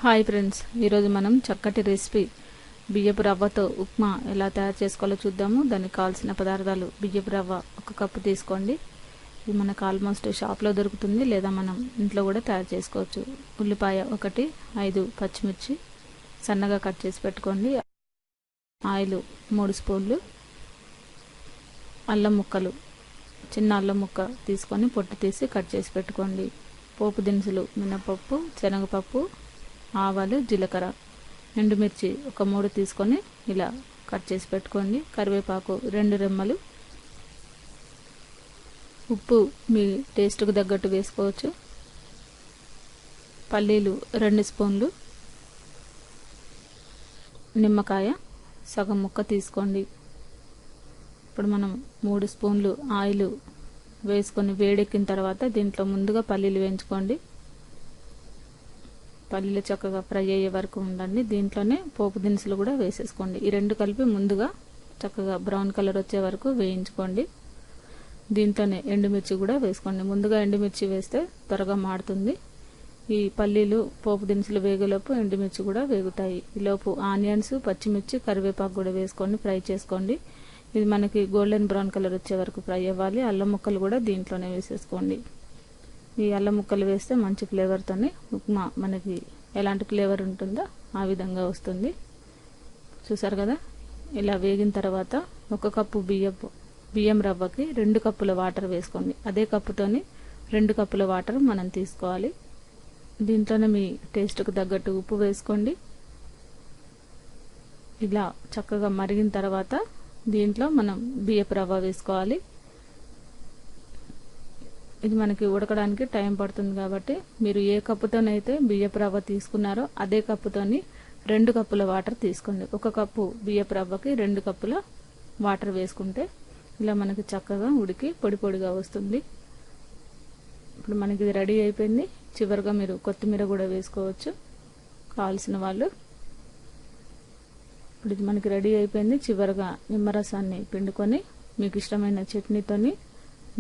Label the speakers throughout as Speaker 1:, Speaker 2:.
Speaker 1: Hi friends, ఈరోజు మనం చక్కటి రెసిపీ బియ్యపు రవ్వతో ఉప్మా ఎలా తయారు చేసుకోవాలో చూద్దాము. దానికి కావాల్సిన పదార్థాలు: బియ్యపు రవ్వ 1 కప్పు తీసుకోండి. ఇది మనకు ఆల్మోస్ట్ షాప్లో దొరుకుతుంది, లేదా మనం ఇంట్లో కూడా తయారు చేసుకోవచ్చు. ఉల్లిపాయ 1, 5 పచ్చిమిర్చి సన్నగా కట్ చేసి పెట్టుకోండి. ఆయిల్ 3 స్పూన్లు, అల్లం ముక్కలు, చిన్న అల్లం ముక్క తీసుకొని పొట్టు తీసి కట్ చేసి పెట్టుకోండి. పోపు దినుసులు: మినపప్పు, శనగపప్పు, ఆవాలు, జీలకర్ర, ఎండుమిర్చి 3 తీసుకొని ఇలా కట్ చేసి పెట్టుకోండి. కరివేపాకు 2 రెమ్మలు, ఉప్పు మీ టేస్ట్కు తగ్గట్టు వేసుకోవచ్చు. పల్లీలు 2 స్పూన్లు, నిమ్మకాయ సగం ముక్క తీసుకోండి. ఇప్పుడు మనం 3 స్పూన్లు ఆయిల్ వేసుకొని వేడెక్కిన తర్వాత దీంట్లో ముందుగా పల్లీలు వేయించుకోండి. పల్లీలు చక్కగా ఫ్రై అయ్యే వరకు ఉండండి. దీంట్లోనే పోపు దినుసులు కూడా వేసేసుకోండి. ఈ 2 కలిపి ముందుగా చక్కగా బ్రౌన్ కలర్ వచ్చే వరకు వేయించుకోండి. దీంట్లోనే ఎండుమిర్చి కూడా వేసుకోండి. ముందుగా ఎండుమిర్చి వేస్తే త్వరగా మాడుతుంది. ఈ పల్లీలు పోపు దినుసులు వేగేలోపు ఎండుమిర్చి కూడా వేగుతాయి. ఈలోపు ఆనియన్స్, పచ్చిమిర్చి, కరివేపాకు కూడా వేసుకొని ఫ్రై చేసుకోండి. ఇది మనకి గోల్డెన్ బ్రౌన్ కలర్ వచ్చే వరకు ఫ్రై అవ్వాలి. అల్లం ముక్కలు కూడా దీంట్లోనే వేసేసుకోండి. ఈ అల్లం ముక్కలు వేస్తే మంచి ఫ్లేవర్తోనే ఉప్మా మనకి ఎలాంటి ఫ్లేవర్ ఉంటుందో ఆ విధంగా వస్తుంది. చూసారు కదా, ఇలా వేగిన తర్వాత 1 కప్పు బియ్యం రవ్వకి 2 కప్పుల వాటర్ వేసుకోండి. అదే కప్పుతోని 2 కప్పుల వాటర్ మనం తీసుకోవాలి. దీంట్లోనే మీ టేస్ట్కు తగ్గట్టు ఉప్పు వేసుకోండి. ఇలా చక్కగా మరిగిన తర్వాత దీంట్లో మనం బియ్యపు రవ్వ వేసుకోవాలి. ఇది మనకి ఉడకడానికి టైం పడుతుంది కాబట్టి మీరు ఏ కప్పుతోనైతే బియ్యపు రవ్వ తీసుకున్నారో అదే కప్పుతోని 2 కప్పుల వాటర్ తీసుకోండి. 1 కప్పు బియ్యపు రవ్వకి 2 కప్పుల వాటర్ వేసుకుంటే ఇలా మనకి చక్కగా ఉడికి పొడి పొడిగా వస్తుంది. ఇప్పుడు మనకి ఇది రెడీ అయిపోయింది. చివరిగా మీరు కొత్తిమీర కూడా వేసుకోవచ్చు కావాల్సిన వాళ్ళు. ఇప్పుడు ఇది మనకి రెడీ అయిపోయింది. చివరిగా నిమ్మరసాన్ని పిండుకొని మీకు ఇష్టమైన చట్నీతోని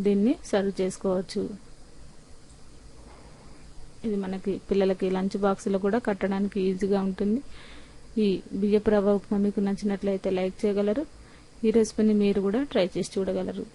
Speaker 1: దీన్ని సర్వ్ చేసుకోవచ్చు. ఇది మనకి పిల్లలకి లంచ్ బాక్స్లో కూడా కట్టడానికి ఈజీగా ఉంటుంది. ఈ బియ్యపు రవ్వ ఉప్మా మీకు నచ్చినట్లయితే లైక్ చేయగలరు. ఈ రెసిపీని మీరు కూడా ట్రై చేసి చూడగలరు.